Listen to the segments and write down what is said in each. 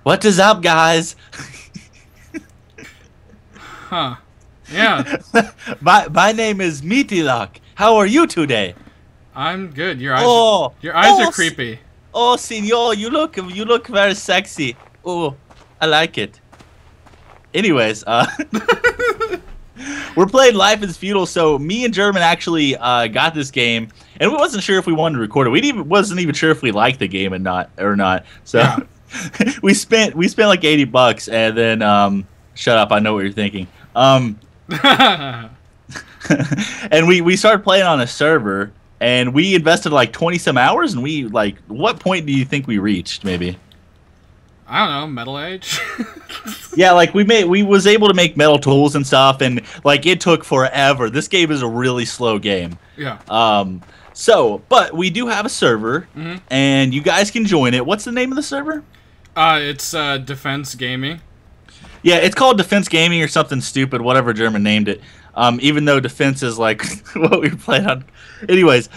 What is up, guys? Huh. Yeah. My name is Meaty. How are you today? I'm good. Your eyes are creepy. Oh, senor, you look very sexy. Oh, I like it. Anyways, we're playing Life is Feudal, so me and German actually got this game, and we wasn't sure if we wanted to record it. Wasn't even sure if we liked the game or not. So Yeah. we spent like $80, and then shut up, I know what you're thinking. And we started playing on a server, and we invested like 20 some hours, and we like, what point do you think we reached? Maybe. I don't know, metal age. Yeah, like we was able to make metal tools and stuff, and like it took forever. This game is a really slow game. Yeah. But we do have a server, and you guys can join it. What's the name of the server? It's Defense Gaming. Yeah, it's called Defense Gaming or something stupid, whatever German named it. Even though Defense is like what we played on. Anyways,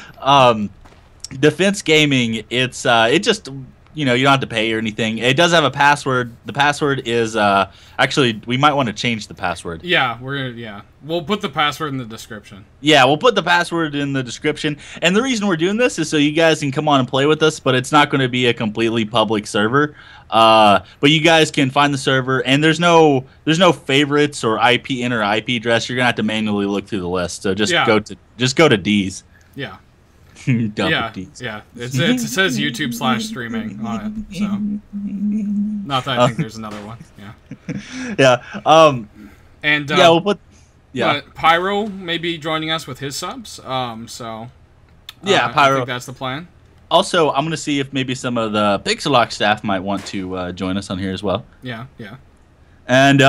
Defense Gaming, it just, you don't have to pay or anything. It does have a password. The password is actually, we might want to change the password. Yeah, we'll put the password in the description. Yeah, we'll put the password in the description. And the reason we're doing this is so you guys can come on and play with us, but it's not going to be a completely public server. But you guys can find the server, and there's no favorites or enter IP address. You're gonna have to manually look through the list. So just go to D's. Yeah. D's. Yeah. It says YouTube/streaming on it. So not that I think there's another one. Yeah. Yeah. And yeah, we'll put. Yeah. Pyro may be joining us with his subs. So. Yeah, Pyro. I think that's the plan. Also, I'm going to see if maybe some of the Pixelock staff might want to join us on here as well. Yeah. And,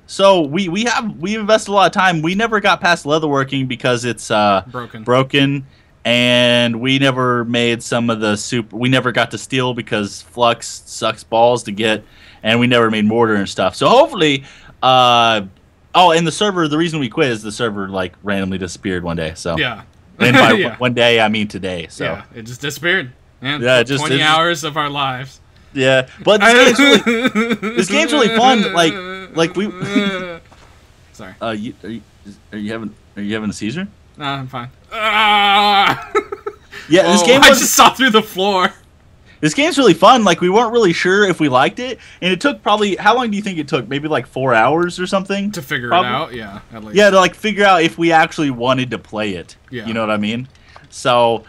so we invested a lot of time. We never got past leatherworking because it's broken, and we never made some of the we never got to steel because flux sucks balls to get, and we never made mortar and stuff. So hopefully, and the server, the reason we quit is the server, like, randomly disappeared one day, so. Yeah. And by one day, I mean today. So yeah, it just disappeared. Yeah, just 20 hours of our lives. Yeah, but this game's really fun. Like we. Sorry. Are you having a seizure? No, I'm fine. Yeah, this game. I just saw through the floor. This game's really fun. Like, we weren't really sure if we liked it, and it took probably, how long do you think it took? Maybe like 4 hours or something to figure it out. Yeah, at least. Yeah, to like figure out if we actually wanted to play it. Yeah. You know what I mean? So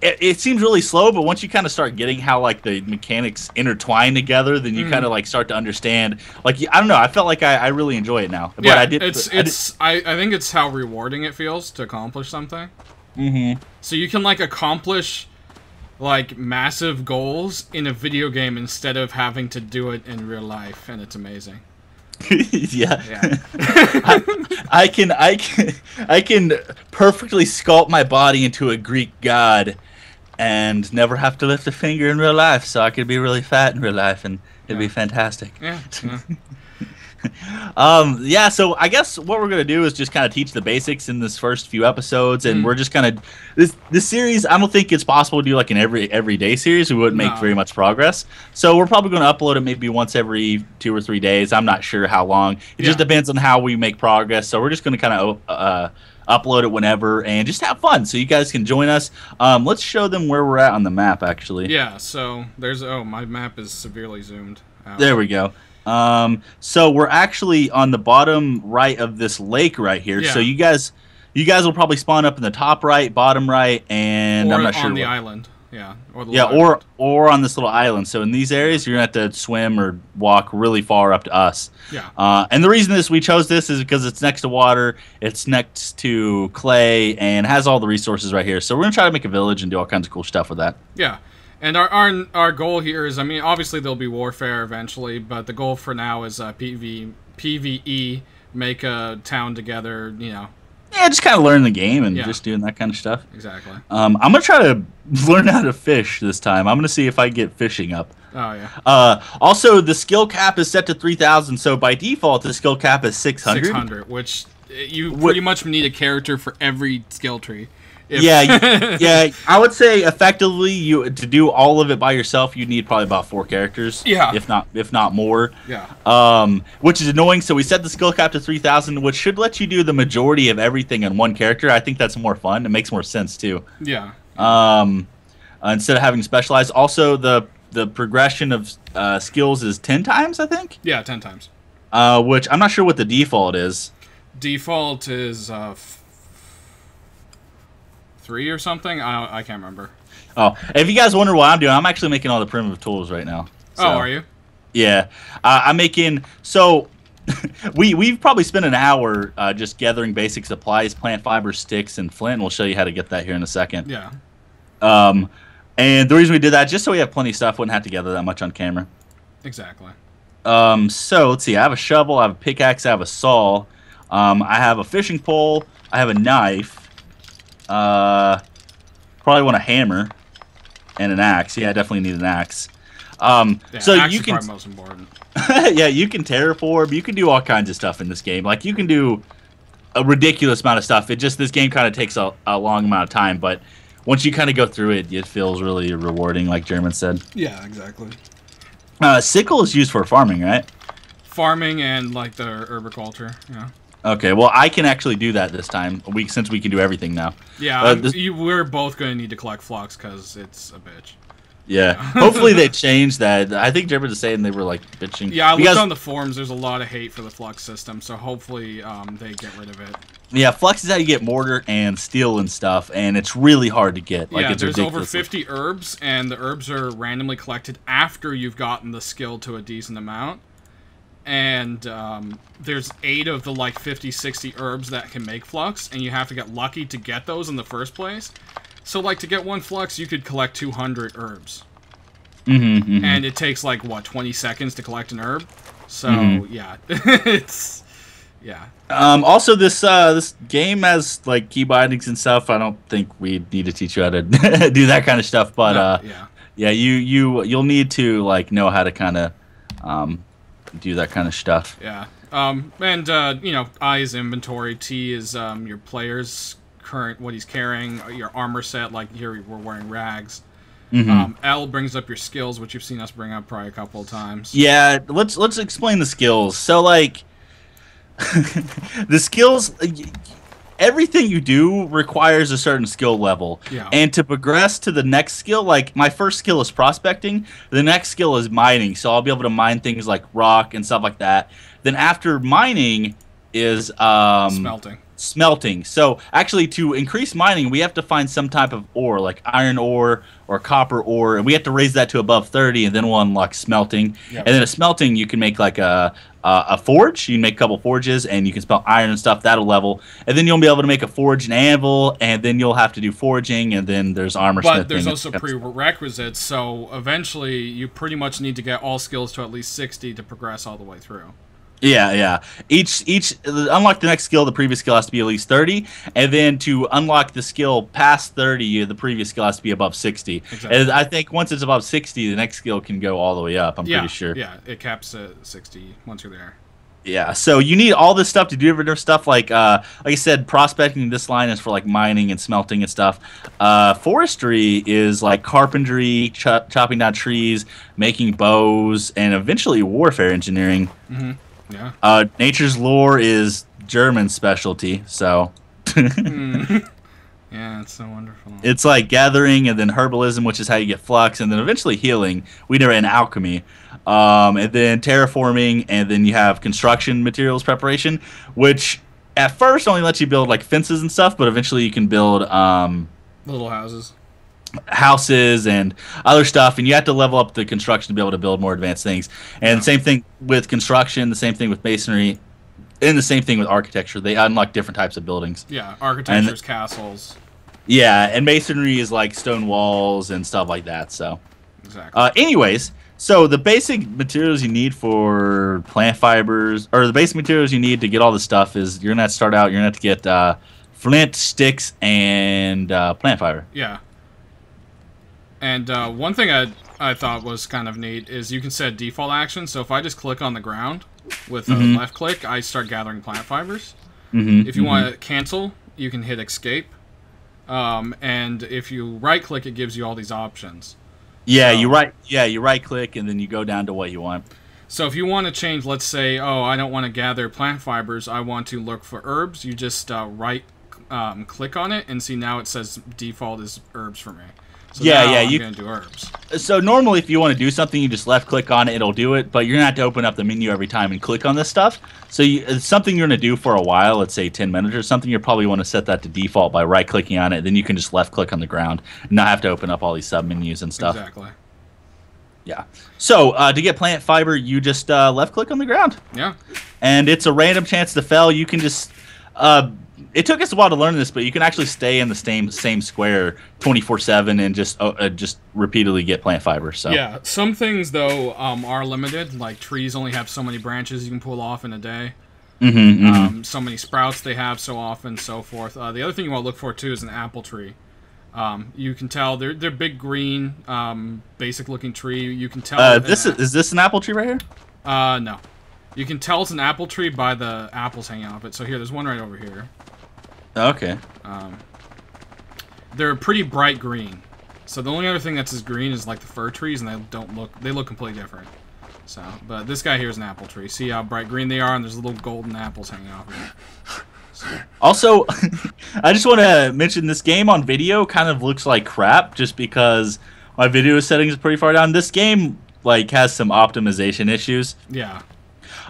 it seems really slow, but once you kind of start getting how like the mechanics intertwine together, then you kind of like start to understand. Like, I don't know, I felt like I really enjoy it now. But yeah, I think it's how rewarding it feels to accomplish something. So you can like accomplish like massive goals in a video game instead of having to do it in real life, and it's amazing. Yeah. I can perfectly sculpt my body into a Greek god and never have to lift a finger in real life, so I could be really fat in real life, and it'd be fantastic. Yeah. Yeah, so I guess what we're gonna do is just kind of teach the basics in this first few episodes, and we're just gonna this series. I don't think it's possible to do like an everyday series. We wouldn't make very much progress. So we're probably gonna upload it maybe once every 2 or 3 days. I'm not sure how long. It just depends on how we make progress. So we're just gonna kind of upload it whenever and just have fun. So you guys can join us. Let's show them where we're at on the map, actually. Yeah. So there's my map is severely zoomed out. There we go. So we're actually on the bottom right of this lake right here. Yeah. So you guys will probably spawn up in the top right, bottom right, and I'm not sure. On the island. Yeah. Or on this little island. So in these areas, you're gonna have to swim or walk really far up to us. Yeah. And the reason we chose this is because it's next to water, it's next to clay, and has all the resources right here. So we're gonna try to make a village and do all kinds of cool stuff with that. Yeah. And our goal here is, I mean, obviously there'll be warfare eventually, but the goal for now is PvE, make a town together, Yeah, just kind of learn the game and just doing that kind of stuff. Exactly. I'm gonna try to learn how to fish this time. I'm gonna see if I get fishing up. Oh yeah. Also, the skill cap is set to 3,000, so by default the skill cap is 600. 600, which you pretty much need a character for every skill tree. Yeah. I would say effectively, to do all of it by yourself, you need probably about 4 characters. Yeah. If not more. Yeah. Which is annoying. So we set the skill cap to 3,000, which should let you do the majority of everything in one character. I think that's more fun. It makes more sense too. Yeah. Instead of having specialized, also the progression of skills is 10 times. I think. Yeah, 10 times. Which I'm not sure what the default is. Default is 3 or something. I can't remember. Oh, if you guys wonder what I'm doing, I'm actually making all the primitive tools right now. So, oh, are you? Yeah, I'm making. So we've probably spent an hour just gathering basic supplies, plant fiber, sticks, and flint. We'll show you how to get that here in a second. Yeah. And the reason we did that, just so we have plenty of stuff, wouldn't have to gather that much on camera. Exactly. So let's see. I have a shovel. I have a pickaxe. I have a saw. I have a fishing pole. I have a knife. Probably want a hammer and an axe. Yeah, I definitely need an axe. So axe you is can probably most important. yeah, you can terraform. You can do all kinds of stuff in this game. Like you can do a ridiculous amount of stuff. This game kind of takes a long amount of time, but once you kind of go through it, it feels really rewarding, like German said. Yeah, exactly. Sickle is used for farming, right? Farming and like the herbiculture. Yeah. Okay, well, I can actually do that this time, since we can do everything now. Yeah, we're both going to need to collect flux because it's a bitch. Yeah, hopefully they change that. I think German was saying they were, like, bitching. Yeah, I looked on the forums, there's a lot of hate for the flux system, so hopefully they get rid of it. Yeah, flux is how you get mortar and steel and stuff, and it's really hard to get. Like, yeah, it's there's over 50 herbs, and the herbs are randomly collected after you've gotten the skill to a decent amount. And there's 8 of the like 50, 60 herbs that can make flux, and you have to get lucky to get those in the first place. So like to get 1 flux, you could collect 200 herbs. And it takes like what, 20 seconds to collect an herb. So yeah, it's also, this game has like key bindings and stuff. I don't think we need to teach you how to do that kind of stuff, but yeah, you'll need to like know how to kind of do that kind of stuff. Yeah. And you know, I is inventory, T is your player's current, what he's carrying, your armor set, like here we're wearing rags. L brings up your skills, which you've seen us bring up probably a couple of times. Yeah, let's explain the skills. So like the skills, everything you do requires a certain skill level. Yeah. And to progress to the next skill, like my first skill is prospecting, the next skill is mining. So I'll be able to mine things like rock and stuff like that. Then after mining is smelting. So actually, to increase mining, we have to find some type of ore, like iron ore or copper ore, and we have to raise that to above 30, and then we'll unlock smelting. Yep. And then at smelting, you can make like a forge. You can make a couple forges, and you can smelt iron and stuff. That'll level, and then you'll be able to make a forge and anvil, and then you'll have to do forging, and then there's armor smithing. But there's also prerequisites, so eventually you pretty much need to get all skills to at least 60 to progress all the way through. Yeah. Each unlock the next skill, the previous skill has to be at least 30, and then to unlock the skill past 30, the previous skill has to be above 60. Exactly. And I think once it's above 60, the next skill can go all the way up. I'm pretty sure. Yeah, it caps at 60 once you're there. Yeah, so you need all this stuff to do different stuff. Like I said, prospecting. This line is for like mining and smelting and stuff. Forestry is like carpentry, chopping down trees, making bows, and eventually warfare engineering. Yeah. Nature's lore is German specialty, so. Yeah, it's so wonderful. It's like gathering, and then herbalism, which is how you get flux, and then eventually healing. We never in alchemy, and then terraforming, and then you have construction materials preparation, which at first only lets you build like fences and stuff, but eventually you can build little houses and other stuff, and you have to level up the construction to be able to build more advanced things. And same thing with construction, the same thing with masonry, and the same thing with architecture. They unlock different types of buildings. Yeah, architecture's castles. Yeah, and masonry is like stone walls and stuff like that. So, exactly. Anyways, so the basic materials you need for plant fibers, or the basic materials you need to get all this stuff is you're gonna have to start out. You're gonna have to get flint, sticks, and plant fiber. Yeah. And one thing I thought was kind of neat is you can set default action. So if I just click on the ground with a left click, I start gathering plant fibers. If you want to cancel, you can hit escape. And if you right-click, it gives you all these options. Yeah, so, you right-click, and then you go down to what you want. So if you want to change, let's say, oh, I don't want to gather plant fibers, I want to look for herbs, you just click on it, and see now it says default is herbs for me. So I'm going to do herbs. So normally if you want to do something, you just left-click on it, it'll do it, but you're going to have to open up the menu every time and click on this stuff. So it's something you're going to do for a while, let's say 10 minutes or something, you probably want to set that to default by right-clicking on it, then you can just left-click on the ground and not have to open up all these sub-menus and stuff. Exactly. Yeah. So to get plant fiber, you just left-click on the ground. Yeah. And it's a random chance to fell. You can just... it took us a while to learn this, but you can actually stay in the same square 24/7 and just repeatedly get plant fiber. So yeah, some things though are limited. Like trees only have so many branches you can pull off in a day. So many sprouts they have so often, so forth. The other thing you want to look for too is an apple tree. You can tell they're big green, basic looking tree. You can tell. Is this an apple tree right here? No. You can tell it's an apple tree by the apples hanging off it. So here, there's one right over here. Okay. They're pretty bright green. So the only other thing that's as green is like the fir trees, and they look completely different. So, but this guy here is an apple tree. See how bright green they are, and there's little golden apples hanging off of it. So. Also, I just want to mention this game on video kind of looks like crap, just because my video settings are pretty far down. This game like has some optimization issues. Yeah.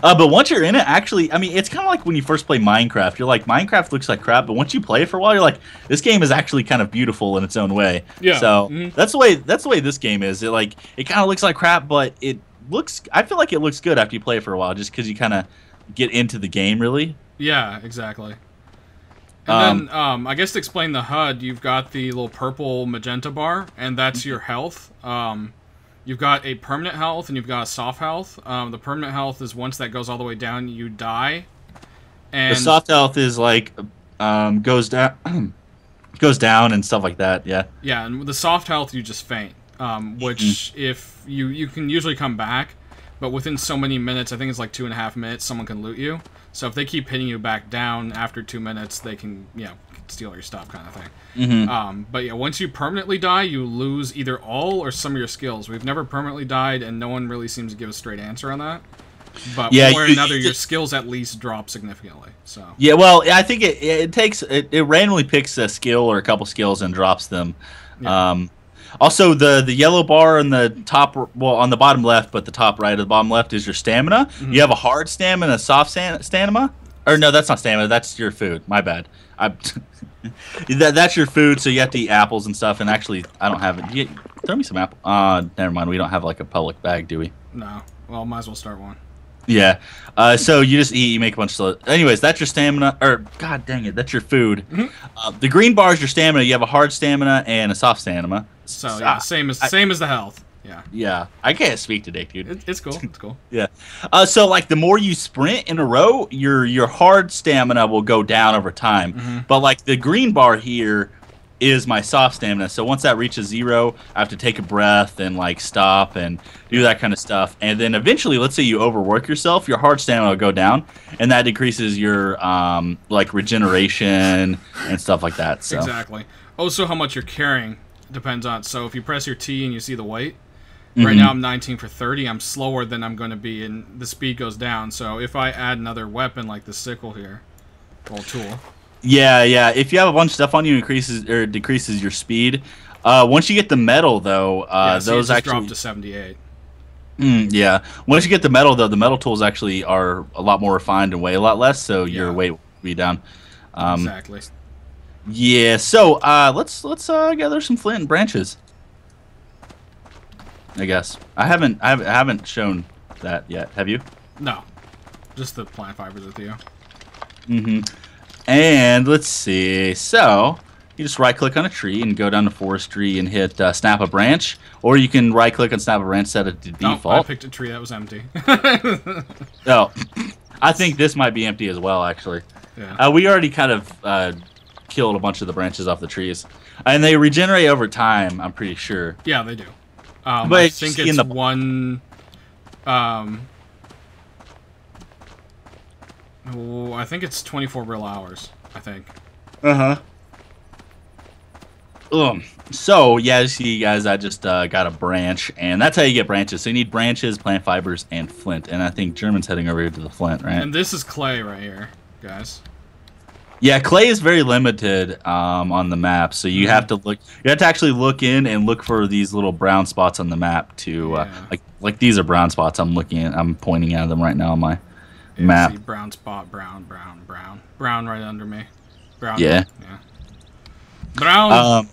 But once you're in it, actually, I mean, it's kind of like when you first play Minecraft. You're like, Minecraft looks like crap, but once you play it for a while, you're like, this game is actually kind of beautiful in its own way. Yeah. So that's the way this game is. It kind of looks like crap, but I feel like it looks good after you play it for a while, just because you kind of get into the game, really. Yeah, exactly. And then, I guess to explain the HUD, you've got the little purple magenta bar, and that's your health. You've got a permanent health and you've got a soft health. The permanent health is once that goes all the way down, you die. And the soft health is like goes down, goes down and stuff like that. Yeah. Yeah, and with the soft health, you just faint. Which if you can usually come back, but within so many minutes, I think it's like 2.5 minutes, someone can loot you. So if they keep hitting you back down after 2 minutes, they can steal your stuff, kind of thing. But yeah, once you permanently die, you lose either all or some of your skills. We've never permanently died, and no one really seems to give a straight answer on that. But one way or another, your skills at least drop significantly. So yeah, well, I think it randomly picks a skill or a couple skills and drops them. Yeah. Also, the yellow bar on the top, well, on the bottom left, but the top right of the bottom left is your stamina. You have a hard stamina, a soft stamina. Or no, that's not stamina. That's your food. My bad. That's your food, so you have to eat apples and stuff. And actually, I don't have it. Throw me some apple. Never mind. We don't have like a public bag, do we? No. Well, might as well start one. Yeah. So you just eat. You make a bunch of stuff. Anyways, that's your stamina. Or god dang it, that's your food. The green bar is your stamina. You have a hard stamina and a soft stamina. So yeah, same as the health. Yeah. Yeah. I can't speak today, dude. It's cool. It's cool. Yeah. So like the more you sprint in a row, your hard stamina will go down over time. But like the green bar here is my soft stamina. So once that reaches 0, I have to take a breath and like stop and do that kind of stuff. And then eventually, let's say you overwork yourself, your hard stamina will go down, and that decreases your like regeneration and stuff like that. So. Exactly. Also, how much you're carrying depends on. So if you press your T and you see the weight. Right now I'm 19 for 30. I'm slower than I'm going to be, and the speed goes down. So if I add another weapon like the sickle here, or tool. Yeah. If you have a bunch of stuff on you, it increases or decreases your speed. Once you get the metal, though, those actually drop to 78. Yeah. Once you get the metal, though, the metal tools actually are a lot more refined and weigh a lot less, so your weight will be down. Exactly. Yeah. So let's gather some flint and branches. I guess I haven't shown that yet. Have you? No, just the plant fibers with you. And let's see. So you just right-click on a tree and go down to forestry and hit snap a branch, or you can right-click and snap a branch, set it to default. I picked a tree that was empty. Oh, I think this might be empty as well. Actually, we already kind of killed a bunch of the branches off the trees, and they regenerate over time. I'm pretty sure. Yeah, they do. But I think it's one. I think it's 24 real hours. I think. So, yeah, you see, guys, I just got a branch, and that's how you get branches. So you need branches, plant fibers, and flint. And I think German's heading over here to the flint, right? And this is clay right here, guys. Yeah, clay is very limited on the map, so you have to look. You have to actually look in and look for these little brown spots on the map. Like these are brown spots. I'm looking at. I'm pointing at them right now on my map. See, brown spot, brown right under me. Brown. Yeah. Brown.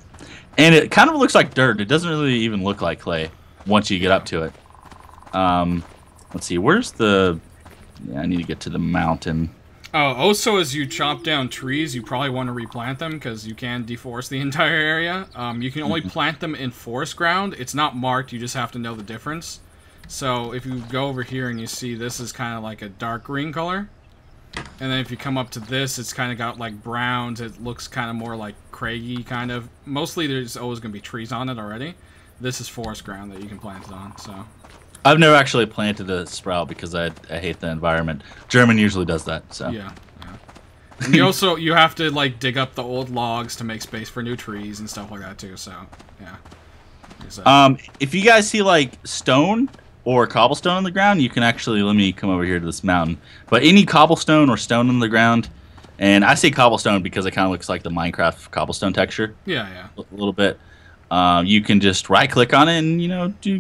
And it kind of looks like dirt. It doesn't really even look like clay once you get up to it. Let's see. Where's the? Yeah, I need to get to the mountain. Oh, also, as you chop down trees, you probably want to replant them because you can deforest the entire area. You can only plant them in forest ground. It's not marked. You just have to know the difference. So if you go over here and you see this is kind of like a dark green color. And then if you come up to this, it's kind of got like browns. It looks kind of more like craggy kind of. Mostly there's always going to be trees on it already. This is forest ground that you can plant it on, so... I've never actually planted a sprout because I hate the environment. German usually does that, so... Yeah. And you have to, like, dig up the old logs to make space for new trees and stuff like that, too, so, yeah. If you guys see, like, stone or cobblestone on the ground, you can actually... Let me come over here to this mountain. But any cobblestone or stone on the ground... And I say cobblestone because it kind of looks like the Minecraft cobblestone texture. Yeah. A little bit. You can just right-click on it and,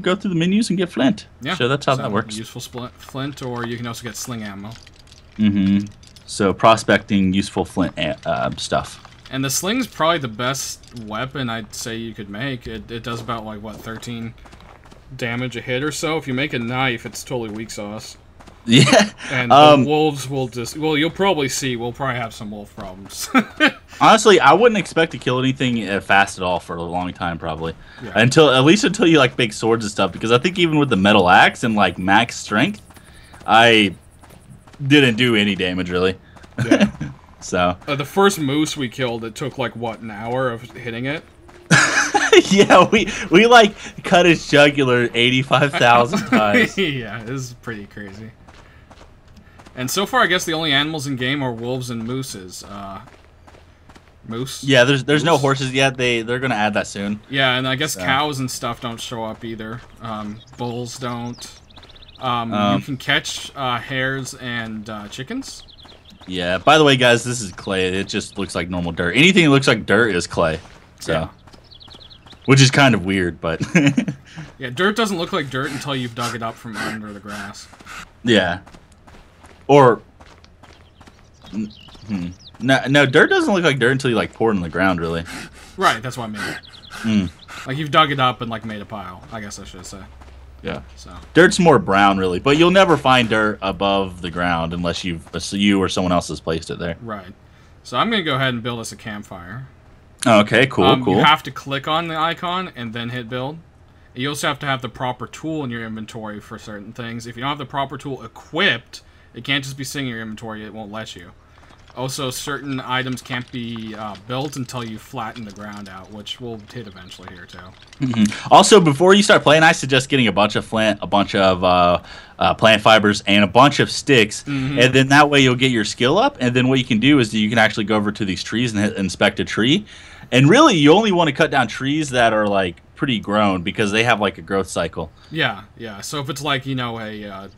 go through the menus and get flint. Yeah. So that's how that works. Useful flint, or you can also get sling ammo. So prospecting useful flint stuff. And the sling's probably the best weapon I'd say you could make. It does about, like, what, 13 damage a hit or so? If you make a knife, it's totally weak sauce. Yeah. And the wolves will just... Well, you'll probably see. We'll probably have some wolf problems. Honestly, I wouldn't expect to kill anything fast at all for a long time, probably. Yeah. At least until you, like, make swords and stuff. Because I think even with the metal axe and, like, max strength, I didn't do any damage, really. Yeah. So... the first moose we killed, it took, like, what, an hour of hitting it? Yeah, we, like, cut his jugular 85,000 times. Yeah, it was pretty crazy. And so far, I guess the only animals in game are wolves and mooses. Moose? Yeah, there's no horses yet. They're gonna add that soon. Yeah, and I guess cows and stuff don't show up either. Bulls don't. You can catch hares and chickens. Yeah. By the way, guys, this is clay. It just looks like normal dirt. Anything that looks like dirt is clay. So, yeah. Which is kind of weird, but yeah, dirt doesn't look like dirt until you've dug it up from under the grass. Yeah. Or no, dirt doesn't look like dirt until you, like, pour it in the ground, really. Right, that's what I mean. Like, you've dug it up and, like, made a pile, I guess I should say. Yeah. So dirt's more brown, really, but you'll never find dirt above the ground unless you or someone else has placed it there. Right. So I'm gonna go ahead and build us a campfire. Okay, cool. You have to click on the icon and then hit build. You also have to have the proper tool in your inventory for certain things. If you don't have the proper tool equipped, it can't just be sitting in your inventory. It won't let you. Also, certain items can't be built until you flatten the ground out, which we'll hit eventually here, too. Also, before you start playing, I suggest getting a bunch of flint, a bunch of plant fibers, and a bunch of sticks, and then that way you'll get your skill up, and then what you can do is you can actually go over to these trees and inspect a tree. And really, you only want to cut down trees that are, like, pretty grown, because they have, like, a growth cycle. Yeah. So if it's like, a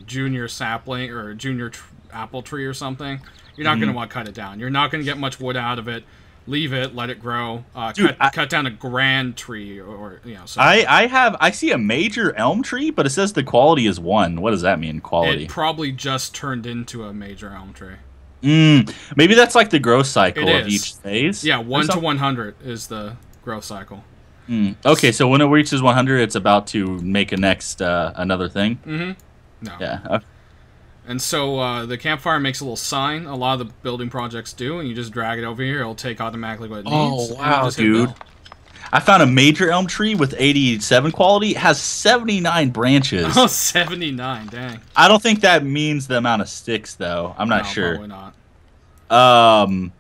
junior sapling or a junior apple tree or something, you're not going to want to cut it down. You're not going to get much wood out of it. Leave it, let it grow. Cut down a grand tree or So. I see a major elm tree, but it says the quality is 1. What does that mean, quality? It probably just turned into a major elm tree. Maybe that's like the growth cycle of each phase. Yeah, 1 to 100 is the growth cycle. Okay, so when it reaches 100, it's about to make another thing. No. Yeah. Okay. And so the campfire makes a little sign. A lot of the building projects do, and you just drag it over here. It'll take automatically what it needs. Oh wow, dude! I found a major elm tree with 87 quality. It has 79 branches. Oh, 79, dang. I don't think that means the amount of sticks, though. I'm not sure. Probably not.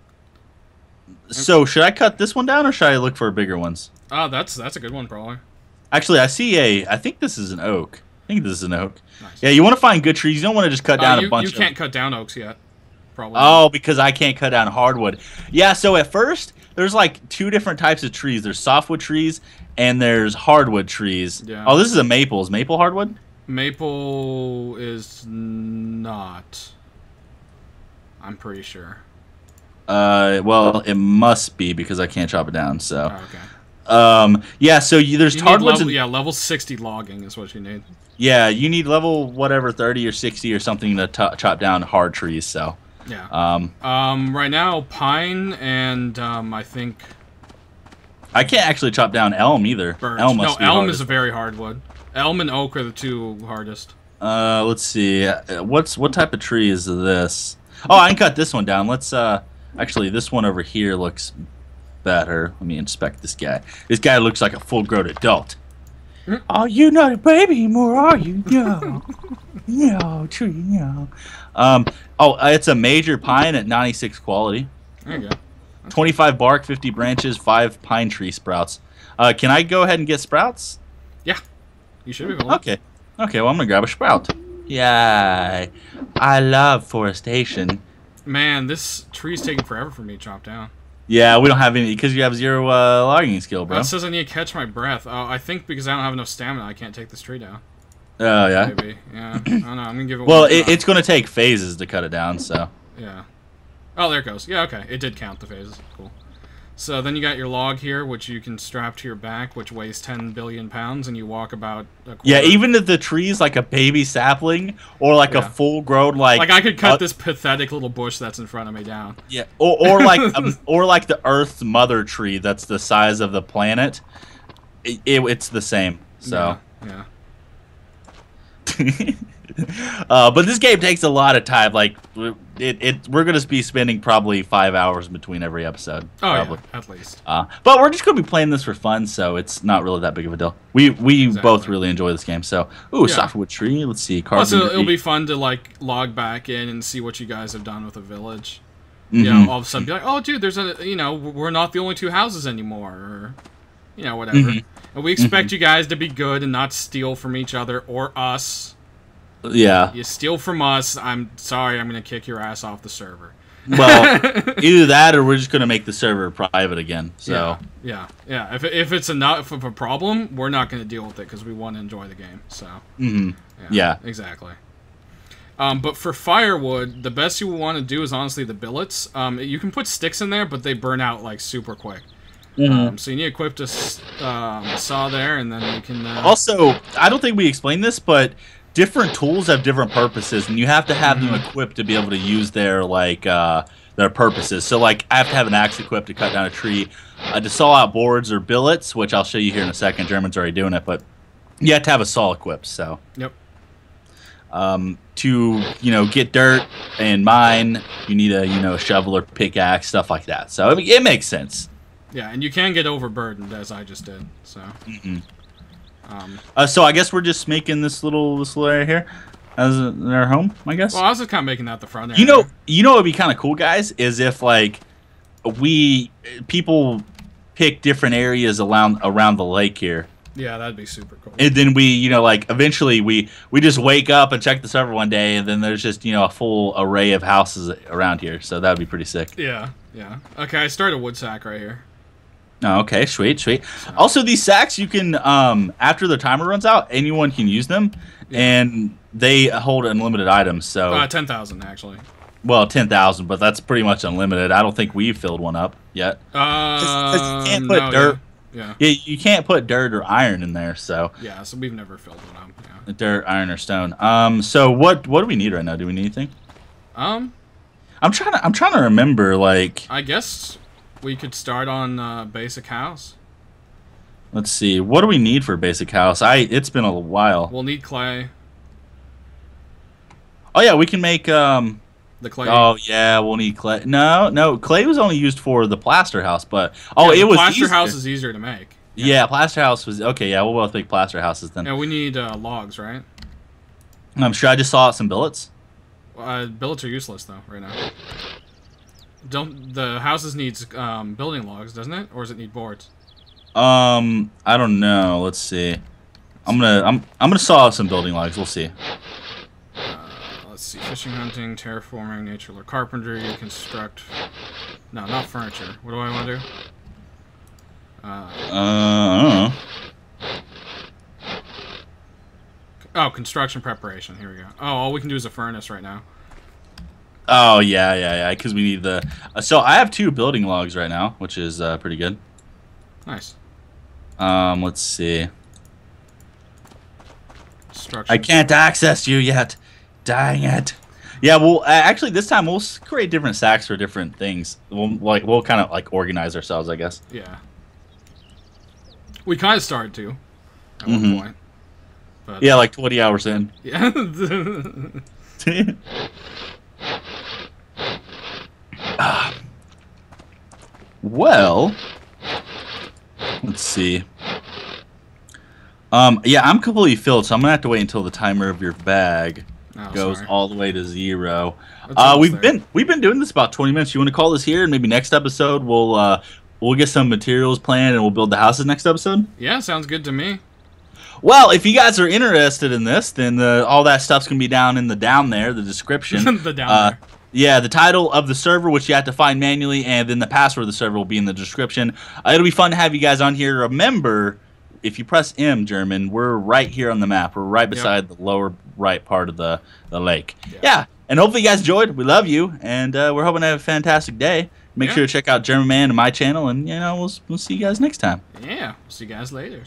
So should I cut this one down, or should I look for bigger ones? Oh, that's a good one, probably. Actually, I think this is an oak. Nice. Yeah, you want to find good trees. You don't want to just cut down a bunch. You can't cut down oaks yet. Probably. Oh, because I can't cut down hardwood. Yeah, so at first, there's like 2 different types of trees. There's softwood trees and there's hardwood trees. Yeah. Oh, this is a maple. Is maple hardwood? Maple is not. I'm pretty sure. Well, it must be because I can't chop it down, so. Oh, okay. Yeah, so there's hardwoods. Level 60 logging is what you need. Yeah, you need level whatever 30 or 60 or something to chop down hard trees, so. Yeah. Right now, pine and, I think... I can't actually chop down elm either. Birch. Elm must be elm hardest. is a very hard wood. Elm and oak are the 2 hardest. Let's see. What type of tree is this? Oh, I can cut this one down. Let's, actually, this one over here looks better. Let me inspect this guy. This guy looks like a full-grown adult. Oh, you not a baby anymore, are you? No. No, tree, no. It's a major pine at 96 quality. There you go. 25 bark, 50 branches, 5 pine tree sprouts. Can I go ahead and get sprouts? Yeah. You should be able to. Okay. Okay, well, I'm going to grab a sprout. Yay. I love forestation. Man, this tree's taking forever for me to chop down. Yeah, we don't have any, because you have 0 logging skill, bro. It says I need to catch my breath. Oh, I think because I don't have enough stamina, I can't take this tree down. Oh, yeah? Maybe, yeah. I don't know, I'm going to give it well, it's going to take phases to cut it down, so. Yeah. Oh, there it goes. Yeah, okay. It did count the phases. Cool. So then you got your log here, which you can strap to your back, which weighs 10 billion pounds, and you walk about a quarter. Yeah, even if the tree's like a baby sapling or like a full-grown like I could cut this pathetic little bush that's in front of me down. Yeah, or like or like the Earth's mother tree that's the size of the planet. It's the same. So yeah. But this game takes a lot of time. Like we're gonna be spending probably 5 hours between every episode. Oh, probably. yeah, at least. But we're just gonna be playing this for fun, so it's not really that big of a deal. We exactly. both really enjoy this game. So softwood tree. Let's see. Also, it'll be fun to like log back in and see what you guys have done with a village. Mm-hmm. You know, all of a sudden be like, oh, dude, there's we're not the only 2 houses anymore, or whatever. Mm-hmm. And we expect you guys to be good and not steal from each other or us. Yeah. You steal from us, I'm sorry, I'm going to kick your ass off the server. Well, either that or we're just going to make the server private again. So Yeah. If it's enough of a problem, we're not going to deal with it because we want to enjoy the game. So yeah. Exactly. But for firewood, the best you want to do is honestly the billets. You can put sticks in there, but they burn out like super quick. So you need to equip a saw there, and then you can... Also, I don't think we explained this, but different tools have different purposes, and you have to have them equipped to be able to use their their purposes. So, like, I have to have an axe equipped to cut down a tree, to saw out boards or billets, which I'll show you here in a second. German's already doing it, but you have to have a saw equipped. So, yep. To get dirt and mine, you need a shovel or pickaxe, stuff like that. So it makes sense. Yeah, and you can get overburdened, as I just did. So. So I guess we're just making this little area here as our home, I guess. Well, I was just kind of making that the front area. What would be kind of cool, guys, is if like people pick different areas around the lake here. Yeah, that'd be super cool. And then we, eventually we just wake up and check the server one day, and then there's just a full array of houses around here. So that'd be pretty sick. Yeah. Okay, I started a wood sack right here. Oh, okay, sweet. Also, these sacks, you can, after the timer runs out, anyone can use them, and they hold unlimited items, so... 10,000, actually. Well, 10,000, but that's pretty much unlimited. I don't think we've filled one up yet. Because you can't put dirt... Yeah, you can't put dirt or iron in there, so... Yeah, so we've never filled one up, yeah. Dirt, iron, or stone. So what do we need right now? Do we need anything? I'm trying to remember, like... I guess... We could start on basic house. Let's see. What do we need for basic house? It's been a while. We'll need clay. Oh yeah, we can make the clay. Oh yeah, we'll need clay. No, clay was only used for the plaster house, but it was plaster house is easier to make. Yeah, plaster house was okay. Yeah, we'll both make plaster houses then. Yeah, we need logs, right? I'm sure I just saw some billets. Billets are useless though right now. The houses needs building logs, doesn't it? Or does it need boards? I don't know. Let's see. I'm gonna saw some building logs. We'll see. Let's see, fishing, hunting, terraforming, nature, or carpentry, construct. No, not furniture. What do I want to do? I don't know. Oh, construction preparation. Here we go. Oh, all we can do is a furnace right now. Oh, yeah, because we need the... so I have 2 building logs right now, which is pretty good. Nice. Let's see. Structure. I can't access you yet. Dang it. Yeah, well, actually, this time we'll create different stacks for different things. We'll kind of, like, organize ourselves, I guess. Yeah. We kind of started to, at one point. But, yeah, like 20 hours in. Yeah. Well, let's see. Yeah, I'm completely filled, so I'm gonna have to wait until the timer of your bag goes all the way to 0. We've been doing this about 20 minutes. You want to call this here, and maybe next episode we'll get some materials planned and we'll build the houses next episode? Yeah, sounds good to me. Well, if you guys are interested in this, then all that stuff's going to be down in the description. There. Yeah, the title of the server, which you have to find manually, and then the password of the server will be in the description. It'll be fun to have you guys on here. Remember, if you press M, German, we're right here on the map. We're right beside the lower right part of the lake. Yeah, and hopefully you guys enjoyed. We love you, and we're hoping to have a fantastic day. Make sure to check out German Man and my channel, and we'll see you guys next time. Yeah, see you guys later.